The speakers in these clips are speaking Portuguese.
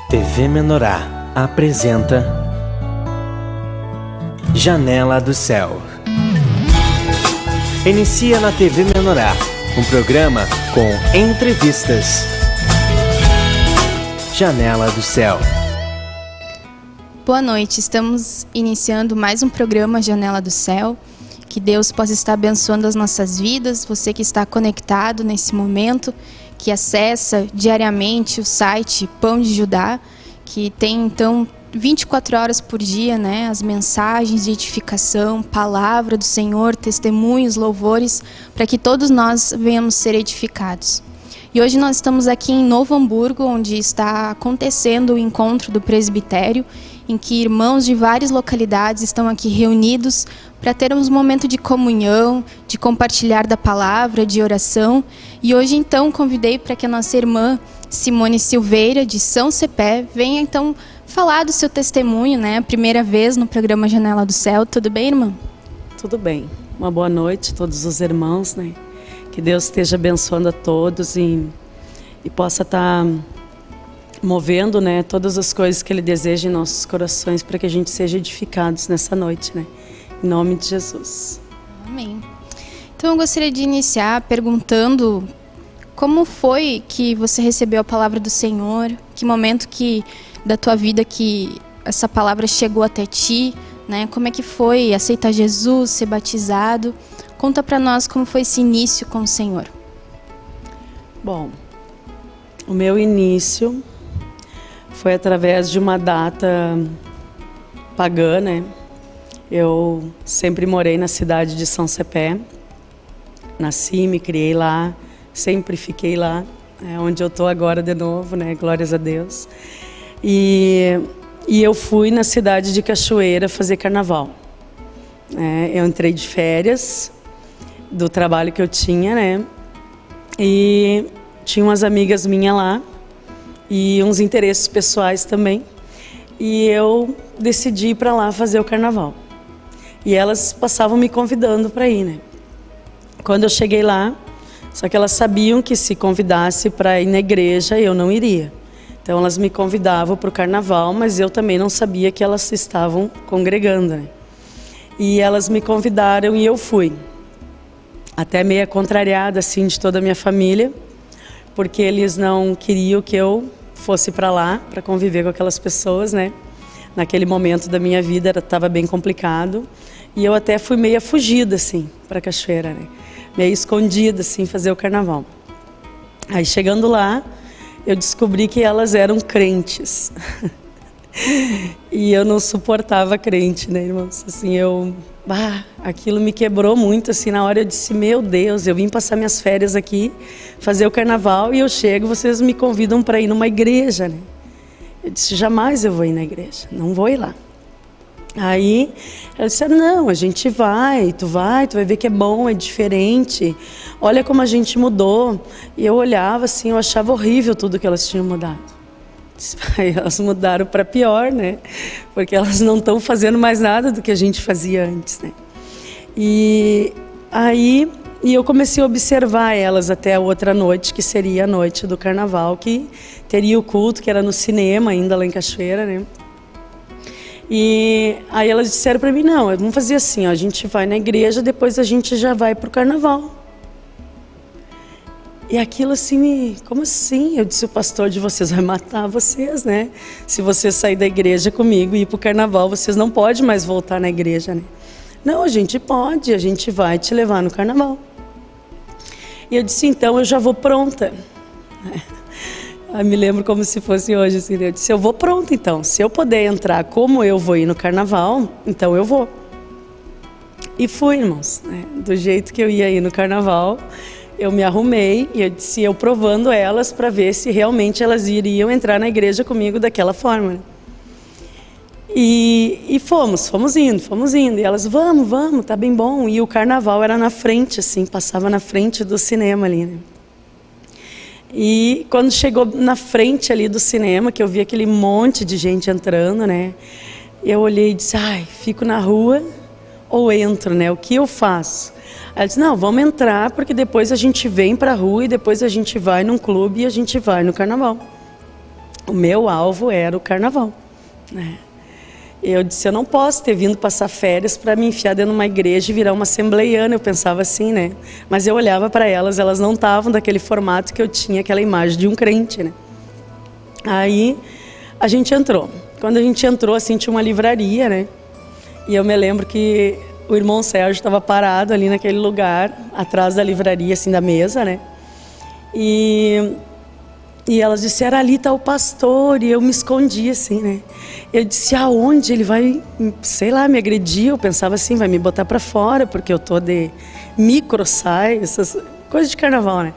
TV Menorá apresenta Janela do Céu. Inicia na TV Menorá um programa com entrevistas. Janela do Céu. Boa noite, estamos iniciando mais um programa Janela do Céu. Que Deus possa estar abençoando as nossas vidas, você que está conectado nesse momento, que acessa diariamente o site Pão de Judá, que tem então 24 horas por dia, né, as mensagens de edificação, palavra do Senhor, testemunhos, louvores, para que todos nós venhamos ser edificados. E hoje nós estamos aqui em Novo Hamburgo, onde está acontecendo o encontro do presbitério, em que irmãos de várias localidades estão aqui reunidos para termos um momento de comunhão, de compartilhar da palavra, de oração. E hoje então convidei para que a nossa irmã Simone Silveira, de São Cepé, venha então falar do seu testemunho, né? A primeira vez no programa Janela do Céu. Tudo bem, irmã? Tudo bem. Uma boa noite a todos os irmãos, né? Que Deus esteja abençoando a todos e possa estar movendo, né, todas as coisas que Ele deseja em nossos corações para que a gente seja edificados nessa noite, né? Em nome de Jesus. Amém. Então eu gostaria de iniciar perguntando como foi que você recebeu a palavra do Senhor, que momento da tua vida que essa palavra chegou até ti, né? Como é que foi aceitar Jesus, ser batizado? Conta para nós como foi esse início com o Senhor. Bom, o meu início foi através de uma data pagã, né? Eu sempre morei na cidade de São Cepé, nasci, me criei lá, sempre fiquei lá, onde eu estou agora de novo, né? Glórias a Deus. E eu fui na cidade de Cachoeira fazer carnaval. Eu entrei de férias do trabalho que eu tinha, né? E tinha umas amigas minhas lá e uns interesses pessoais também. E eu decidi ir para lá fazer o carnaval. E elas passavam me convidando para ir, né? Quando eu cheguei lá, só que elas sabiam que se convidasse para ir na igreja, eu não iria. Então elas me convidavam para o carnaval, mas eu também não sabia que elas estavam congregando, né? E elas me convidaram e eu fui. Até meio contrariada assim de toda a minha família, porque eles não queriam que eu fosse para lá para conviver com aquelas pessoas, né? Naquele momento da minha vida estava bem complicado e eu até fui meio fugida assim para Cachoeira, né? Meio escondida assim fazer o carnaval. Aí chegando lá eu descobri que elas eram crentes. E eu não suportava crente, né, irmãos? Assim, aquilo me quebrou muito, assim, na hora eu disse, meu Deus, eu vim passar minhas férias aqui, fazer o carnaval, e eu chego, vocês me convidam para ir numa igreja, né? Eu disse, jamais eu vou ir na igreja, não vou ir lá. Aí, ela disse, não, a gente vai, tu vai ver que é bom, é diferente, olha como a gente mudou. E eu olhava assim, eu achava horrível tudo que elas tinham mudado. Aí elas mudaram para pior, né? Porque elas não estão fazendo mais nada do que a gente fazia antes, né? E eu comecei a observar elas até a outra noite, que seria a noite do carnaval, que teria o culto, que era no cinema ainda lá em Cachoeira, né? E aí elas disseram para mim, não, vamos fazer assim, ó, a gente vai na igreja, depois a gente já vai pro carnaval. E aquilo assim, como assim? Eu disse, o pastor de vocês vai matar vocês, né? Se vocês sair da igreja comigo e ir pro carnaval, vocês não podem mais voltar na igreja, né? Não, a gente pode, a gente vai te levar no carnaval. E eu disse, então eu já vou pronta. Eu me lembro como se fosse hoje, assim, eu disse, eu vou pronta então. Se eu puder entrar como eu vou ir no carnaval, então eu vou. E fui, irmãos, né? Do jeito que eu ia ir no carnaval, eu me arrumei e eu disse, eu provando elas para ver se realmente elas iriam entrar na igreja comigo daquela forma. Né? E fomos indo. E elas, vamos, tá bem bom. E o carnaval era na frente, assim, passava na frente do cinema ali, né? E quando chegou na frente ali do cinema, que eu vi aquele monte de gente entrando, né? Eu olhei e disse, fico na rua ou entro, né? O que eu faço? Ela disse, não, vamos entrar, porque depois a gente vem pra rua e depois a gente vai num clube e a gente vai no carnaval. o meu alvo era o carnaval, né? Eu disse, eu não posso ter vindo passar férias para me enfiar dentro de uma igreja e virar uma assembleiana, eu pensava assim, né? Mas eu olhava para elas, elas não estavam daquele formato que eu tinha, aquela imagem de um crente, né? Aí a gente entrou. Quando a gente entrou, assim, tinha uma livraria, né? E eu me lembro que o irmão Sérgio estava parado ali naquele lugar, atrás da livraria, assim, da mesa, né? E elas disseram, ali está o pastor, e eu me escondi assim, né? Eu disse, aonde? Ele vai, sei lá, me agredir? Eu pensava assim, vai me botar para fora, porque eu tô de micro saia, essas coisas de carnaval, né?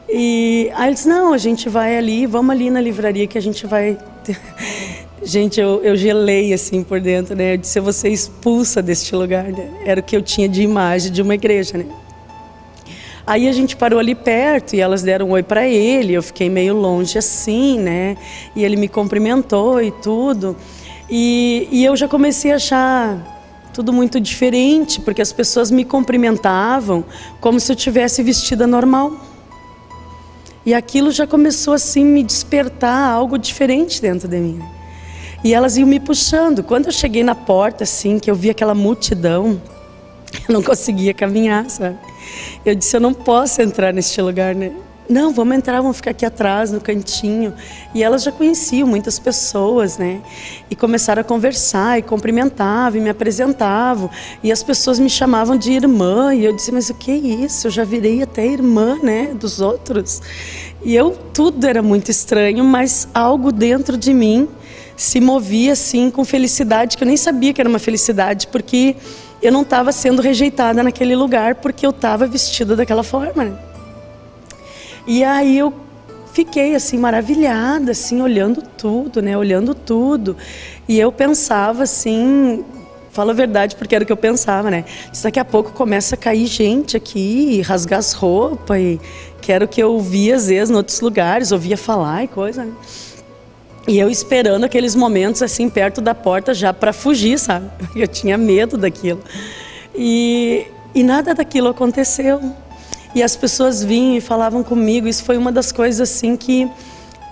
E aí ele disse, não, a gente vai ali, vamos ali na livraria que a gente vai... Gente, eu gelei assim por dentro, né? Eu disse, eu vou ser expulsa deste lugar, né? Era o que eu tinha de imagem de uma igreja, né? Aí a gente parou ali perto e elas deram um oi para ele, eu fiquei meio longe assim, né? E ele me cumprimentou e tudo. E eu já comecei a achar tudo muito diferente, porque as pessoas me cumprimentavam como se eu tivesse vestida normal. E aquilo já começou assim me despertar algo diferente dentro de mim. E elas iam me puxando. Quando eu cheguei na porta, assim, que eu vi aquela multidão, eu não conseguia caminhar, sabe? Eu disse, eu não posso entrar neste lugar, né? Não, vamos entrar, vamos ficar aqui atrás, no cantinho. E elas já conheciam muitas pessoas, né? E começaram a conversar, e cumprimentavam, e me apresentavam. E as pessoas me chamavam de irmã. E eu disse, mas o que é isso? Eu já virei até irmã, né? Dos outros. E tudo era muito estranho, mas algo dentro de mim se movia, assim, com felicidade, que eu nem sabia que era uma felicidade, porque eu não estava sendo rejeitada naquele lugar, porque eu estava vestida daquela forma, né? E aí eu fiquei assim maravilhada, assim, olhando tudo, né? Olhando tudo. E eu pensava assim, falo a verdade porque era o que eu pensava, né? Daqui a pouco começa a cair gente aqui, rasgar as roupas, e que era o que eu via às vezes em outros lugares, ouvia falar e coisa, né? E eu esperando aqueles momentos assim perto da porta já para fugir, sabe? Eu tinha medo daquilo. E nada daquilo aconteceu. E as pessoas vinham e falavam comigo. Isso foi uma das coisas assim que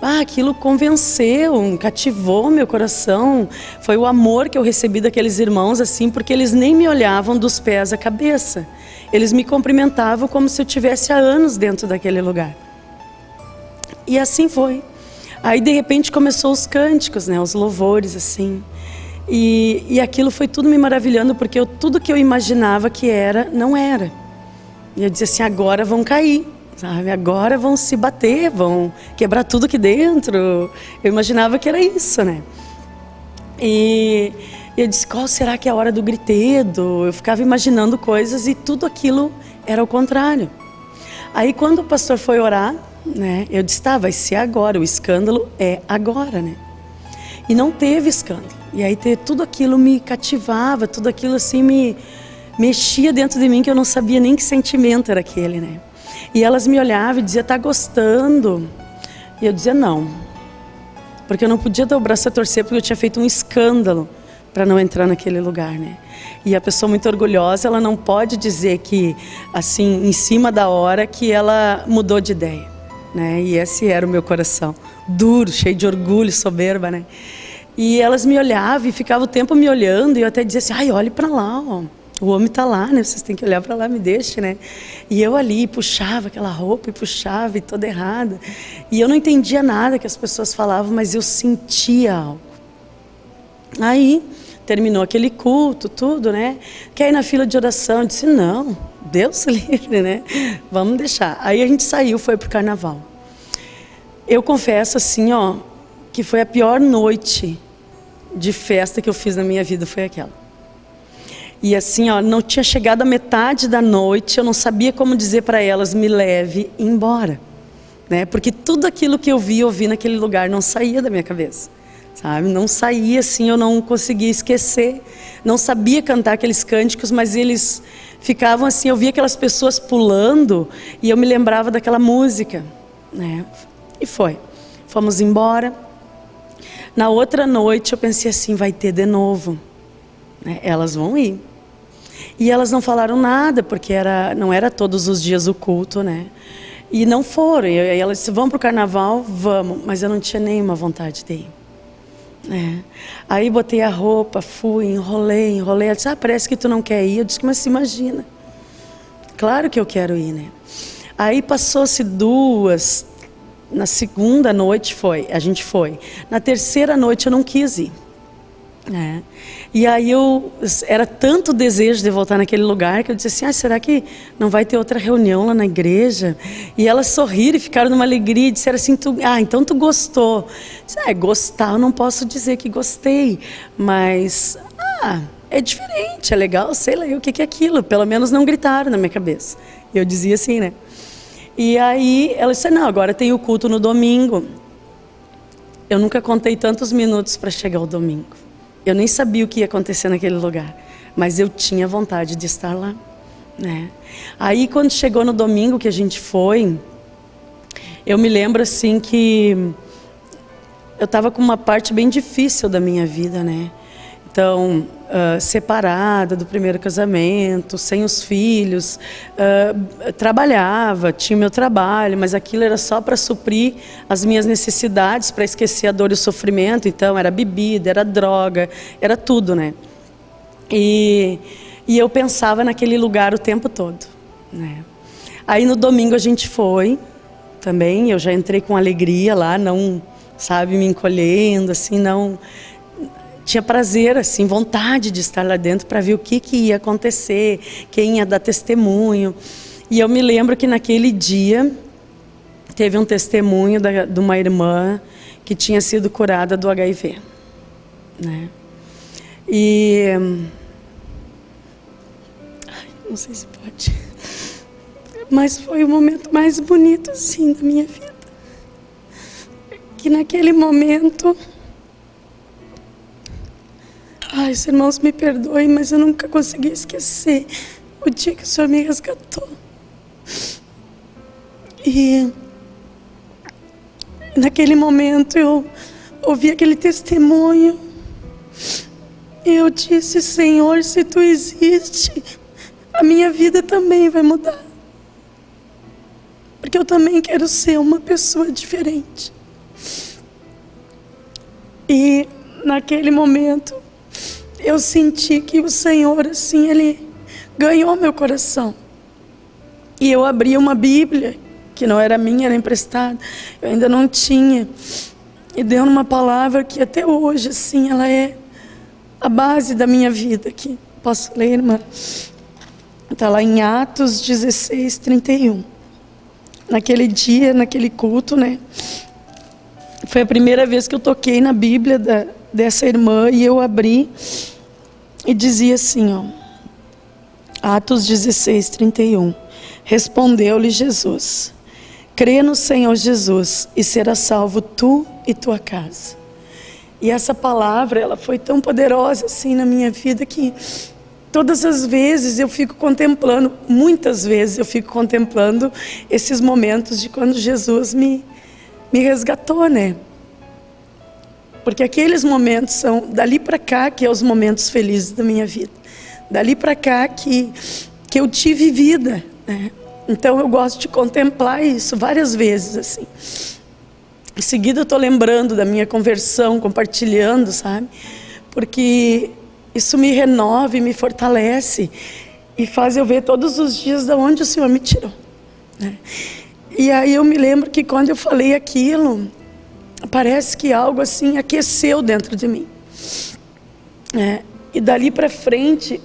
aquilo convenceu, cativou meu coração. Foi o amor que eu recebi daqueles irmãos, assim, porque eles nem me olhavam dos pés à cabeça. Eles me cumprimentavam como se eu tivesse há anos dentro daquele lugar. E assim foi. Aí de repente começou os cânticos, né, os louvores, assim. E aquilo foi tudo me maravilhando, porque tudo que eu imaginava que era, não era. E eu dizia assim, agora vão cair, sabe? Agora vão se bater, vão quebrar tudo aqui dentro. Eu imaginava que era isso, né? E eu disse, qual será que é a hora do gritedo? Eu ficava imaginando coisas e tudo aquilo era o contrário. Aí quando o pastor foi orar, né, eu disse, vai ser agora, o escândalo é agora, né? E não teve escândalo. E aí tudo aquilo me cativava, tudo aquilo assim me mexia dentro de mim, que eu não sabia nem que sentimento era aquele, né? E elas me olhavam e diziam, tá gostando? E eu dizia, não. Porque eu não podia dar o braço a torcer, porque eu tinha feito um escândalo para não entrar naquele lugar, né? E a pessoa muito orgulhosa, ela não pode dizer que, assim, em cima da hora, que ela mudou de ideia, né? E esse era o meu coração, duro, cheio de orgulho, soberba, né? E elas me olhavam e ficavam o tempo me olhando, e eu até dizia assim, ai, olhe para lá, ó. O homem está lá, né? Vocês têm que olhar para lá, me deixe, né? E eu ali puxava aquela roupa e puxava e toda errada. E eu não entendia nada que as pessoas falavam, mas eu sentia algo. Aí terminou aquele culto, tudo, né? Quer ir na fila de oração? Eu disse, não, Deus livre, né? Vamos deixar. Aí a gente saiu, foi pro carnaval. Eu confesso assim, ó, que foi a pior noite de festa que eu fiz na minha vida, foi aquela. E assim, ó, não tinha chegado a metade da noite, eu não sabia como dizer para elas, me leve embora, né? Porque tudo aquilo que eu vi naquele lugar não saía da minha cabeça, sabe? Não saía assim, eu não conseguia esquecer, não sabia cantar aqueles cânticos, mas eles ficavam assim, eu via aquelas pessoas pulando e eu me lembrava daquela música, né? E fomos embora. Na outra noite eu pensei assim, vai ter de novo. Elas vão ir. E elas não falaram nada, porque não era todos os dias o culto, né? E não foram. E ela disse, vamos para o carnaval? Vamos. Mas eu não tinha nenhuma vontade de ir. Aí botei a roupa, fui, enrolei. Ela disse, parece que tu não quer ir. Eu disse, mas imagina. Claro que eu quero ir, né? Aí passou-se 2, na segunda noite a gente foi. Na terceira noite eu não quis ir. E aí era tanto desejo de voltar naquele lugar que eu disse assim, será que não vai ter outra reunião lá na igreja? E elas sorriram e ficaram numa alegria e disseram assim, então tu gostou. Eu disse, gostar eu não posso dizer que gostei, mas é diferente, é legal, sei lá o que é aquilo, pelo menos não gritaram na minha cabeça. Eu dizia assim, né? E aí ela disse, não, agora tem o culto no domingo. Eu nunca contei tantos minutos para chegar ao domingo. Eu nem sabia o que ia acontecer naquele lugar, mas eu tinha vontade de estar lá, né? Aí quando chegou no domingo que a gente foi, eu me lembro assim que eu estava com uma parte bem difícil da minha vida, né? Então, separada do primeiro casamento, sem os filhos, trabalhava, tinha meu trabalho, mas aquilo era só para suprir as minhas necessidades, para esquecer a dor e o sofrimento. Então, era bebida, era droga, era tudo, né? E eu pensava naquele lugar o tempo todo, né? Aí no domingo a gente foi também, eu já entrei com alegria lá, não, sabe, me encolhendo, assim, não... Tinha prazer, assim, vontade de estar lá dentro para ver o que ia acontecer, quem ia dar testemunho. E eu me lembro que naquele dia teve um testemunho de uma irmã que tinha sido curada do HIV, né? E... não sei se pode... Mas foi o momento mais bonito, assim, da minha vida. Que naquele momento... os irmãos me perdoem, mas eu nunca consegui esquecer o dia que o Senhor me resgatou. E naquele momento eu ouvi aquele testemunho e eu disse, Senhor, se Tu existe, a minha vida também vai mudar. Porque eu também quero ser uma pessoa diferente. E naquele momento eu senti que o Senhor, assim, Ele ganhou meu coração. E eu abri uma Bíblia, que não era minha, era emprestada, eu ainda não tinha. E deu uma palavra que até hoje, assim, ela é a base da minha vida. Aqui. Posso ler, irmã? Está lá em Atos 16, 31. Naquele dia, naquele culto, né? Foi a primeira vez que eu toquei na Bíblia dessa irmã e eu abri e dizia assim, Atos 16, 31. Respondeu-lhe Jesus, crê no Senhor Jesus e serás salvo tu e tua casa. E essa palavra, ela foi tão poderosa assim na minha vida que todas as vezes eu fico contemplando, muitas vezes eu fico contemplando esses momentos de quando Jesus me resgatou, né? Porque aqueles momentos são dali para cá que é os momentos felizes da minha vida. Dali para cá que eu tive vida, né? Então eu gosto de contemplar isso várias vezes, assim. Em seguida eu estou lembrando da minha conversão, compartilhando, sabe? Porque isso me renova e me fortalece e faz eu ver todos os dias de onde o Senhor me tirou, né? E aí eu me lembro que quando eu falei aquilo, parece que algo assim aqueceu dentro de mim, né? E dali para frente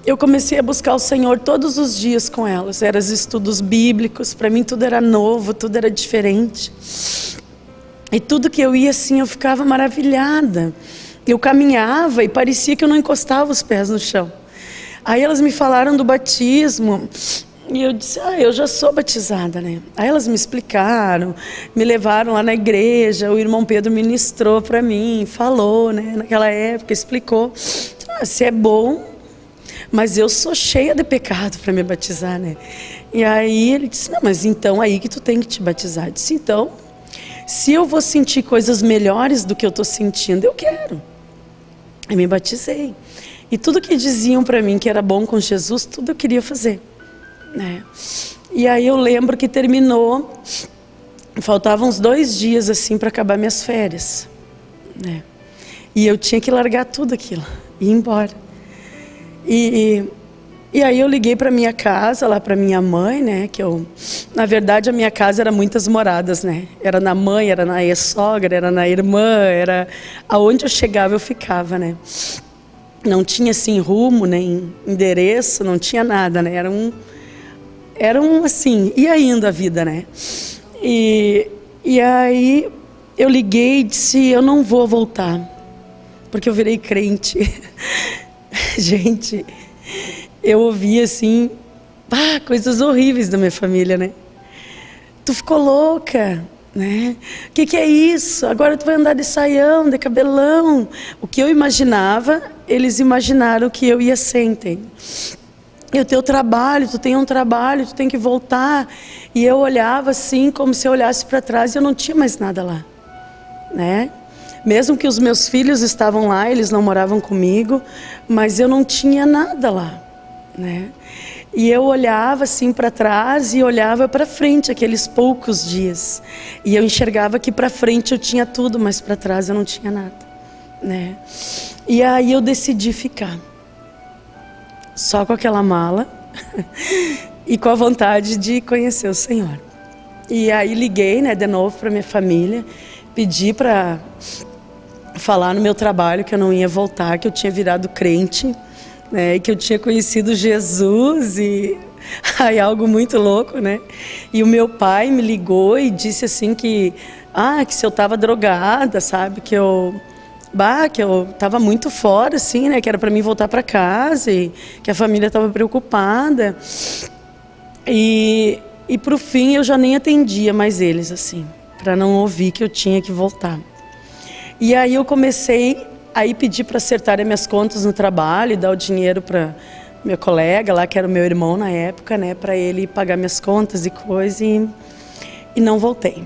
eu comecei a buscar o Senhor todos os dias com elas. Eram estudos bíblicos, para mim tudo era novo, tudo era diferente. E tudo que eu ia assim, eu ficava maravilhada. Eu caminhava e parecia que eu não encostava os pés no chão. Aí elas me falaram do batismo e eu disse, eu já sou batizada, né? Aí elas me explicaram, me levaram lá na igreja, o irmão Pedro ministrou para mim, falou, né? Naquela época, explicou, se é bom, mas eu sou cheia de pecado para me batizar, né? E aí ele disse, não, mas então aí que tu tem que te batizar. Eu disse, então, se eu vou sentir coisas melhores do que eu estou sentindo, eu quero. Eu me batizei. E tudo que diziam para mim que era bom com Jesus, tudo eu queria fazer, né? E aí eu lembro que terminou, faltavam uns 2 dias assim para acabar minhas férias, né? E eu tinha que largar tudo aquilo e ir embora. E aí eu liguei para minha casa, lá para minha mãe, né? Na verdade, a minha casa era muitas moradas, né? Era na mãe, era na ex-sogra, era na irmã, era aonde eu chegava eu ficava, né? Não tinha assim rumo, nem endereço, não tinha nada, né? Era um assim, ia indo a vida, né? E aí eu liguei e disse, eu não vou voltar, porque eu virei crente. Gente, eu ouvi assim, coisas horríveis da minha família, né? Tu ficou louca, né? O que é isso? Agora tu vai andar de saião, de cabelão. O que eu imaginava, eles imaginaram que eu ia ser, entende? E o teu trabalho, tu tem um trabalho, tu tem que voltar. E eu olhava assim, como se eu olhasse para trás e eu não tinha mais nada lá, né? Mesmo que os meus filhos estavam lá, eles não moravam comigo, mas eu não tinha nada lá, né? E eu olhava assim para trás e olhava para frente aqueles poucos dias. E eu enxergava que para frente eu tinha tudo, mas para trás eu não tinha nada, né? E aí eu decidi ficar. Só com aquela mala e com a vontade de conhecer o Senhor. E aí liguei, né, de novo para minha família, pedi para falar no meu trabalho que eu não ia voltar, que eu tinha virado crente, né, e que eu tinha conhecido Jesus e aí algo muito louco, né? E o meu pai me ligou e disse assim que se eu estava drogada, sabe, que eu estava muito fora, assim, né? Que era para mim voltar para casa e que a família estava preocupada. E pro fim eu já nem atendia mais eles, assim, para não ouvir que eu tinha que voltar. E aí eu comecei a pedir para acertarem minhas contas no trabalho e dar o dinheiro para meu colega lá, que era o meu irmão na época, né? Para ele pagar minhas contas e coisa, e não voltei,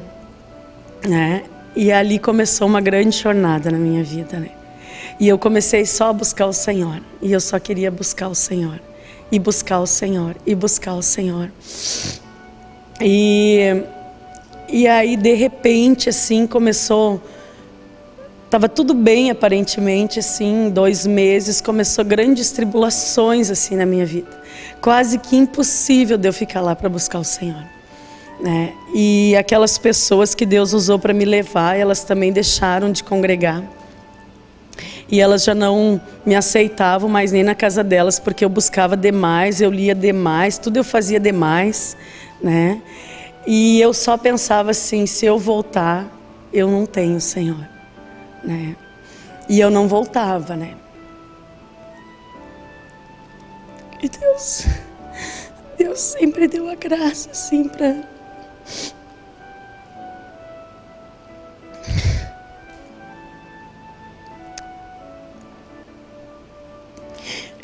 né? E ali começou uma grande jornada na minha vida, né? E eu comecei só a buscar o Senhor. E eu só queria buscar o Senhor. E buscar o Senhor. E buscar o Senhor. E aí, de repente, assim, começou... Tava tudo bem, aparentemente, assim, em 2 meses, começou grandes tribulações, assim, na minha vida. Quase que impossível de eu ficar lá para buscar o Senhor, né? E aquelas pessoas que Deus usou para me levar, elas também deixaram de congregar. E elas já não me aceitavam mais nem na casa delas, porque eu buscava demais, eu lia demais, tudo eu fazia demais, né? E eu só pensava assim, se eu voltar, eu não tenho o Senhor, né? E eu não voltava, né? E Deus sempre deu a graça, assim, para...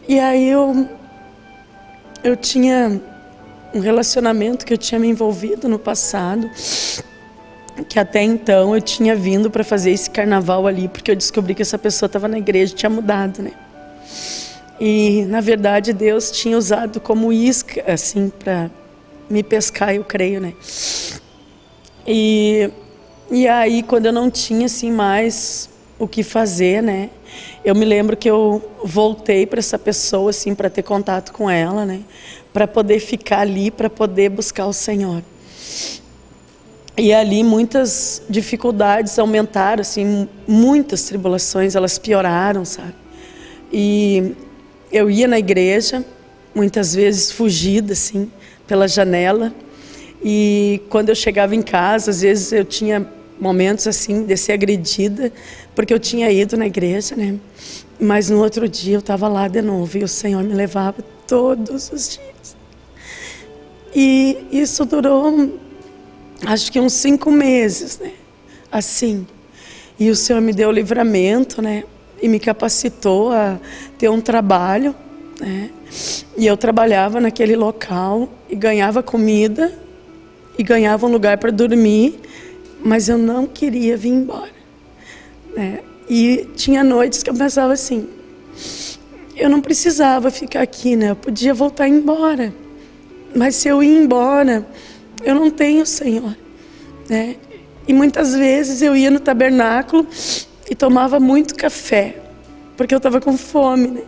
E aí eu tinha um relacionamento que eu tinha me envolvido no passado, que até então eu tinha vindo para fazer esse carnaval ali, porque eu descobri que essa pessoa estava na igreja e tinha mudado, né? E, na verdade, Deus tinha usado como isca, assim, para me pescar, eu creio, né? E aí, quando eu não tinha, assim, mais o que fazer, né? Eu me lembro que eu voltei para essa pessoa, assim, para ter contato com ela, né? Para poder ficar ali, para poder buscar o Senhor. E ali muitas dificuldades aumentaram, assim, muitas tribulações, elas pioraram, sabe? E eu ia na igreja, muitas vezes fugida, assim, pela janela. E quando eu chegava em casa, às vezes eu tinha momentos, assim, de ser agredida, porque eu tinha ido na igreja, né? Mas no outro dia eu estava lá de novo e o Senhor me levava todos os dias. E isso durou, acho que uns 5 meses, né? Assim. E o Senhor me deu livramento, né? E me capacitou a ter um trabalho, né? E eu trabalhava naquele local e ganhava comida e ganhava um lugar para dormir, mas eu não queria vir embora, né? E tinha noites que eu pensava assim, eu não precisava ficar aqui, né? Eu podia voltar embora, mas se eu ir embora, eu não tenho, Senhor, né? E muitas vezes eu ia no tabernáculo e tomava muito café, porque eu estava com fome, né?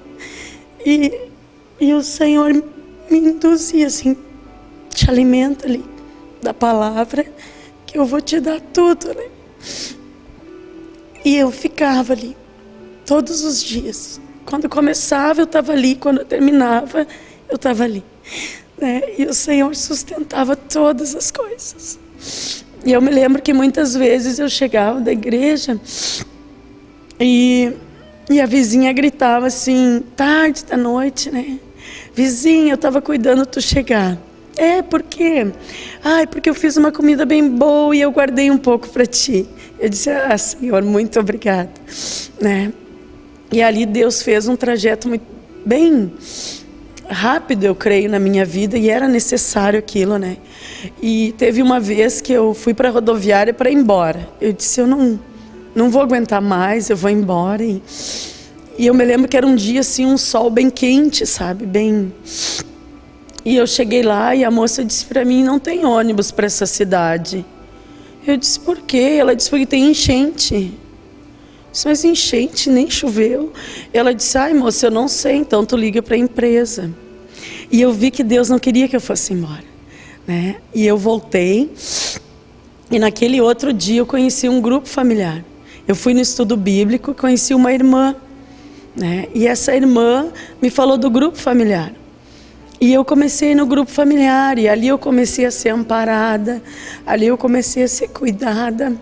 E o Senhor me induzia assim, te alimenta ali da palavra, que eu vou te dar tudo, né? E eu ficava ali todos os dias. Quando começava eu estava ali, quando terminava eu estava ali, né? E o Senhor sustentava todas as coisas. E eu me lembro que muitas vezes eu chegava da igreja e a vizinha gritava assim, tarde da noite, né? Vizinha, eu estava cuidando tu chegar. Por quê? Porque eu fiz uma comida bem boa e eu guardei um pouco para ti. Eu disse, Senhor, muito obrigada, né? E ali Deus fez um trajeto bem rápido, eu creio, na minha vida, e era necessário aquilo, né? E teve uma vez que eu fui para a rodoviária para ir embora. Eu disse, eu não vou aguentar mais, eu vou embora. E eu me lembro que era um dia assim, um sol bem quente, sabe? E eu cheguei lá e a moça disse para mim, não tem ônibus para essa cidade. Eu disse, por quê? Ela disse, porque tem enchente. Eu disse, mas enchente, nem choveu. Ela disse, moça, eu não sei, então tu liga para a empresa. E eu vi que Deus não queria que eu fosse embora, né? E eu voltei, e naquele outro dia eu conheci um grupo familiar. Eu fui no estudo bíblico e conheci uma irmã, né? E essa irmã me falou do grupo familiar. E eu comecei no grupo familiar, e ali eu comecei a ser amparada, ali eu comecei a ser cuidada.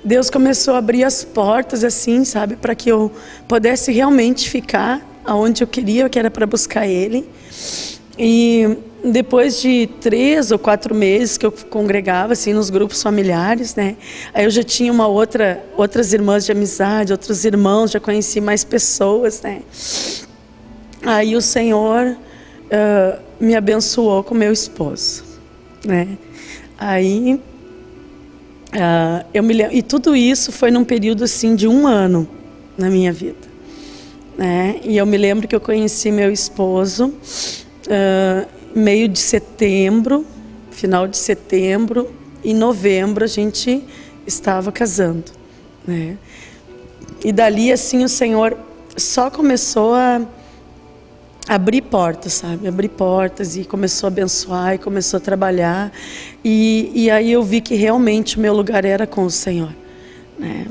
Deus começou a abrir as portas assim, sabe, para que eu pudesse realmente ficar aonde eu queria, que era para buscar Ele. E depois de 3 ou 4 meses que eu congregava assim nos grupos familiares, né, aí eu já tinha outras irmãs de amizade, outros irmãos, já conheci mais pessoas, né. Aí o Senhor me abençoou com meu esposo, né. Aí eu me lembro, e tudo isso foi num período assim de 1 ano na minha vida, né? E eu me lembro que eu conheci meu esposo meio de setembro, final de setembro, em novembro a gente estava casando, né? E dali assim o Senhor só começou a abrir portas, sabe? Abrir portas e começou a abençoar e começou a trabalhar. E aí eu vi que realmente o meu lugar era com o Senhor, né?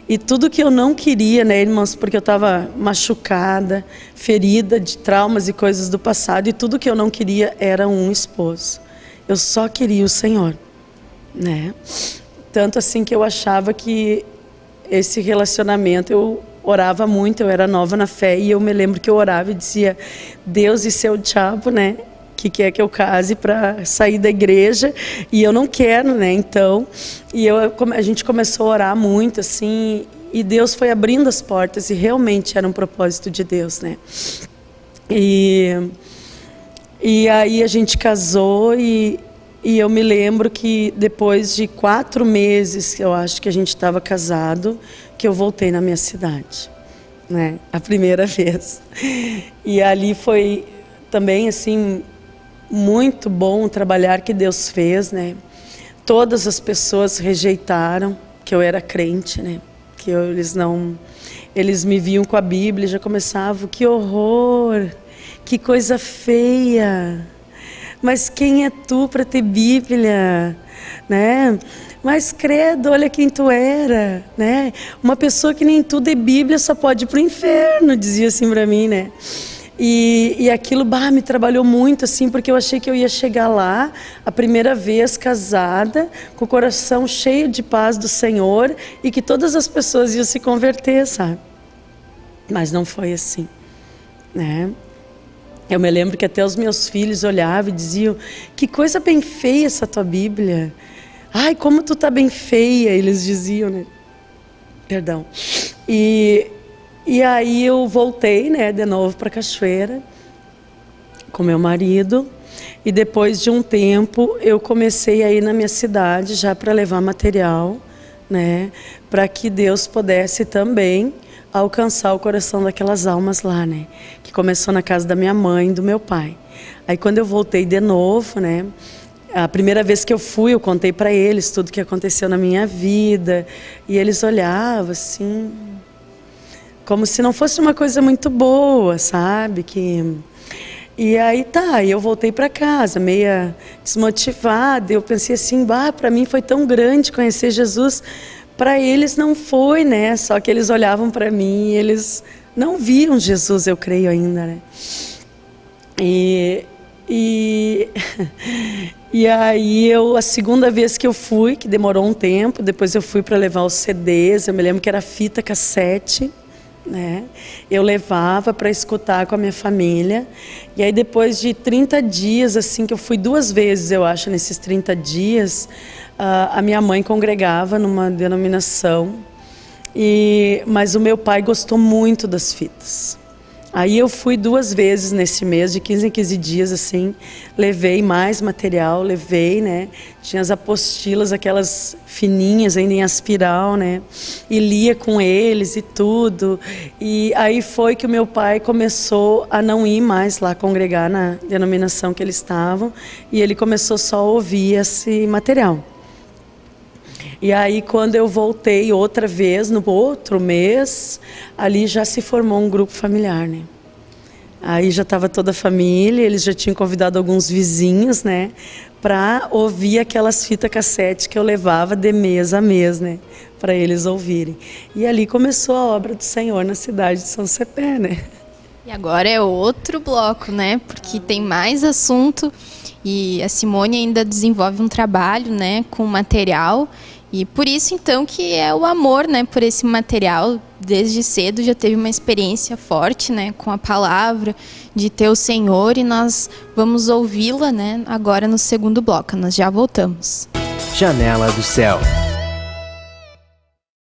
E tudo que eu não queria, né, irmãos, porque eu estava machucada, ferida de traumas e coisas do passado, e tudo que eu não queria era um esposo. Eu só queria o Senhor, né? Tanto assim que eu achava que esse relacionamento, eu orava muito, eu era nova na fé, e eu me lembro que eu orava e dizia, Deus, isso é o diabo, né? Que quer que eu case para sair da igreja, e eu não quero, né? Então, a gente começou a orar muito, assim, e Deus foi abrindo as portas, e realmente era um propósito de Deus, né? E aí a gente casou, e eu me lembro que depois de 4 meses, eu acho que a gente estava casado, que eu voltei na minha cidade, né? A primeira vez. E ali foi também, assim, muito bom o trabalhar que Deus fez, né? Todas as pessoas rejeitaram que eu era crente, né? Que eles me viam com a Bíblia e já começavam, que horror, que coisa feia, mas quem é tu para ter Bíblia, né? Mas credo, olha quem tu era, né? Uma pessoa que nem tudo é Bíblia só pode ir pro inferno, dizia assim para mim, né? E aquilo me trabalhou muito, assim, porque eu achei que eu ia chegar lá, a primeira vez casada, com o coração cheio de paz do Senhor, e que todas as pessoas iam se converter, sabe? Mas não foi assim, né? Eu me lembro que até os meus filhos olhavam e diziam, que coisa bem feia essa tua Bíblia. Ai, como tu tá bem feia, eles diziam, né? Perdão. E aí eu voltei, né, de novo para Cachoeira com meu marido, e depois de um tempo eu comecei a ir na minha cidade já para levar material, né, para que Deus pudesse também alcançar o coração daquelas almas lá, né, que começou na casa da minha mãe e do meu pai. Aí quando eu voltei de novo, né? A primeira vez que eu fui, eu contei para eles tudo que aconteceu na minha vida. E eles olhavam assim, como se não fosse uma coisa muito boa, sabe? E aí tá, eu voltei para casa, meia desmotivada. Eu pensei assim, para mim foi tão grande conhecer Jesus. Para eles não foi, né? Só que eles olhavam para mim e eles não viam Jesus, eu creio ainda, né? E aí a segunda vez que eu fui, que demorou um tempo, depois eu fui para levar os CDs, eu me lembro que era fita cassete, né? Eu levava para escutar com a minha família. E aí depois de 30 dias, assim, que eu fui 2 vezes, eu acho, nesses 30 dias, a minha mãe congregava numa denominação, mas o meu pai gostou muito das fitas. Aí eu fui 2 vezes nesse mês, de 15 em 15 dias, assim, levei mais material, né? Tinha as apostilas, aquelas fininhas, ainda em aspiral, né? E lia com eles e tudo. E aí foi que o meu pai começou a não ir mais lá congregar na denominação que eles estavam, e ele começou só a ouvir esse material. E aí, quando eu voltei outra vez, no outro mês, ali já se formou um grupo familiar, né? Aí já estava toda a família, eles já tinham convidado alguns vizinhos, né? Para ouvir aquelas fitas cassete que eu levava de mês a mês, né? Para eles ouvirem. E ali começou a obra do Senhor na cidade de São Cepé, né? E agora é outro bloco, né? Porque tem mais assunto e a Simone ainda desenvolve um trabalho, né? Com material. E por isso, então, que é o amor, né, por esse material. Desde cedo já teve uma experiência forte, né, com a palavra, de ter o Senhor, e nós vamos ouvi-la, né, agora no segundo bloco. Nós já voltamos. Janela do Céu.